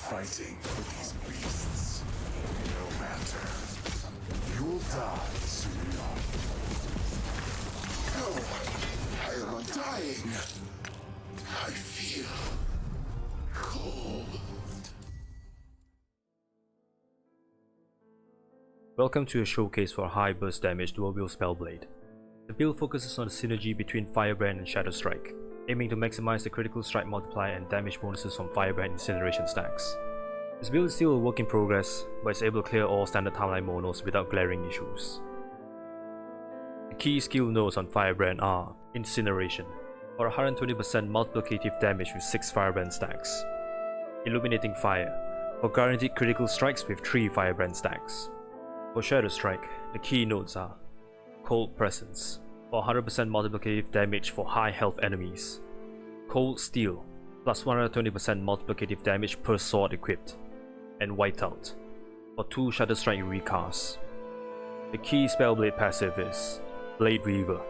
fighting for these beasts. No matter. You'll die soon enough. No, I am undying. I feel cold. Welcome to a showcase for high burst damage dual wield Spellblade. The build focuses on the synergy between Firebrand and Shatter Strike, aiming to maximize the critical strike multiplier and damage bonuses from Firebrand Incineration stacks. This build is still a work in progress, but it's able to clear all standard timeline monos without glaring issues. The key skill nodes on Firebrand are Incineration, for 120% multiplicative damage with 6 Firebrand stacks. Illuminating Fire, for guaranteed critical strikes with 3 Firebrand stacks. For Shatter Strike, the key nodes are Cold Presence, for 100% multiplicative damage for high health enemies. Cold Steel, plus 120% multiplicative damage per sword equipped. And Whiteout, for 2 Shatter Strike recasts. The key Spellblade passive is Blade Weaver,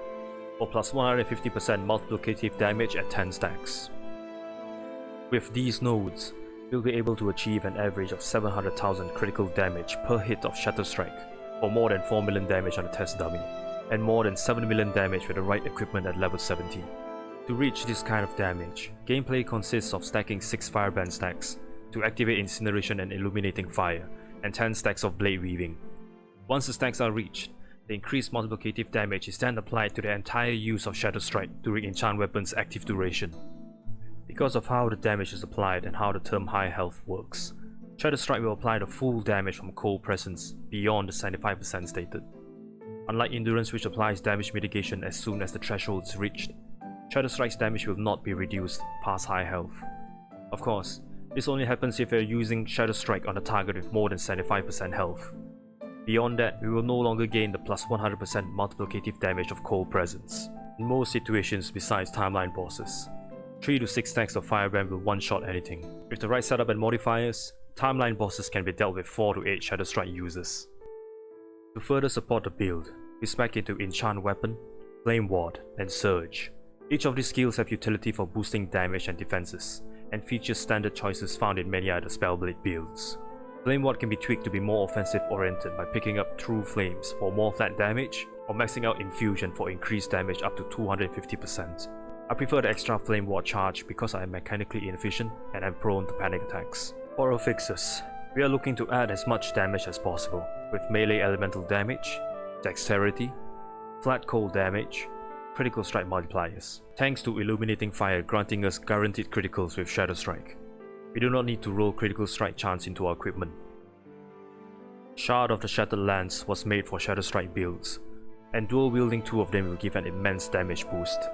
for plus 150% multiplicative damage at 10 stacks. With these nodes, you'll be able to achieve an average of 700,000 critical damage per hit of Shatter Strike, for more than 4 million damage on a test dummy, and more than 7 million damage with the right equipment at level 70. To reach this kind of damage, gameplay consists of stacking 6 Firebrand stacks to activate Incineration and Illuminating Fire, and 10 stacks of Blade Weaving. Once the stacks are reached, the increased multiplicative damage is then applied to the entire use of Shatter Strike during enchant weapon's active duration. Because of how the damage is applied and how the term high health works, Shatter Strike will apply the full damage from Cold Presence beyond the 75% stated. Unlike Endurance, which applies damage mitigation as soon as the threshold is reached, Shatter Strike's damage will not be reduced past high health. Of course, this only happens if you are using Shatter Strike on a target with more than 75% health. Beyond that, we will no longer gain the plus 100% multiplicative damage of Cold Presence. In most situations besides timeline bosses, 3 to 6 stacks of Firebrand will one-shot anything. With the right setup and modifiers, timeline bosses can be dealt with 4 to 8 Shatter Strike users. To further support the build, we spec into Enchant Weapon, Flame Ward, and Surge. Each of these skills have utility for boosting damage and defenses, and features standard choices found in many other Spellblade builds. Flame Ward can be tweaked to be more offensive oriented by picking up True Flames for more flat damage, or maxing out Infusion for increased damage up to 250%. I prefer the extra Flame Ward charge because I am mechanically inefficient and am prone to panic attacks. For our fixes, we are looking to add as much damage as possible, with melee elemental damage, dexterity, flat cold damage, critical strike multipliers, thanks to Illuminating Fire granting us guaranteed criticals with Shatter Strike. We do not need to roll critical strike chance into our equipment. Shard of the Shattered Lance was made for Shatter Strike builds, and dual wielding 2 of them will give an immense damage boost.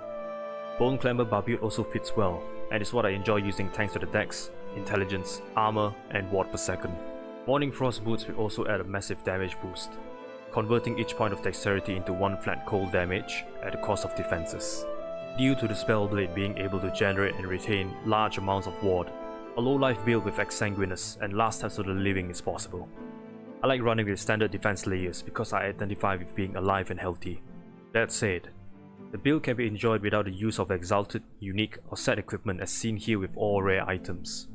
Bone Clamber Barbute also fits well, and is what I enjoy using thanks to the dex, intelligence, armor, and ward per second. Morning Frost Boots will also add a massive damage boost, converting each point of dexterity into 1 flat cold damage at the cost of defenses. Due to the Spellblade being able to generate and retain large amounts of ward, a low life build with Exsanguinous and Last Touch of the Living is possible. I like running with standard defense layers because I identify with being alive and healthy. That said, the build can be enjoyed without the use of exalted, unique, or set equipment as seen here with all rare items.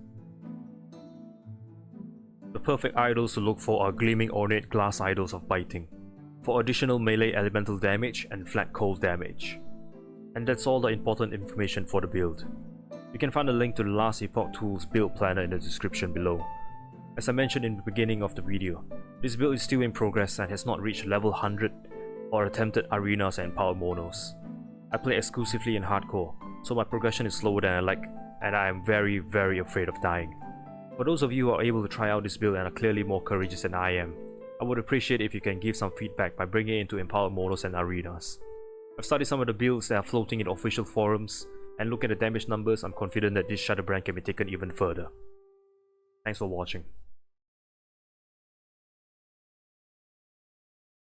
The perfect idols to look for are Gleaming Ornate Glass Idols of Biting, for additional melee elemental damage and flat cold damage. And that's all the important information for the build. You can find a link to the last Epoch Tools build planner in the description below. As I mentioned in the beginning of the video, this build is still in progress and has not reached level 100 or attempted arenas and power monos. I play exclusively in hardcore, so my progression is slower than I like, and I am very afraid of dying. For those of you who are able to try out this build and are clearly more courageous than I am, I would appreciate if you can give some feedback by bringing it into empowered monos and arenas. I've studied some of the builds that are floating in official forums, and looking at the damage numbers, I'm confident that this Shatterbrand can be taken even further. Thanks for watching.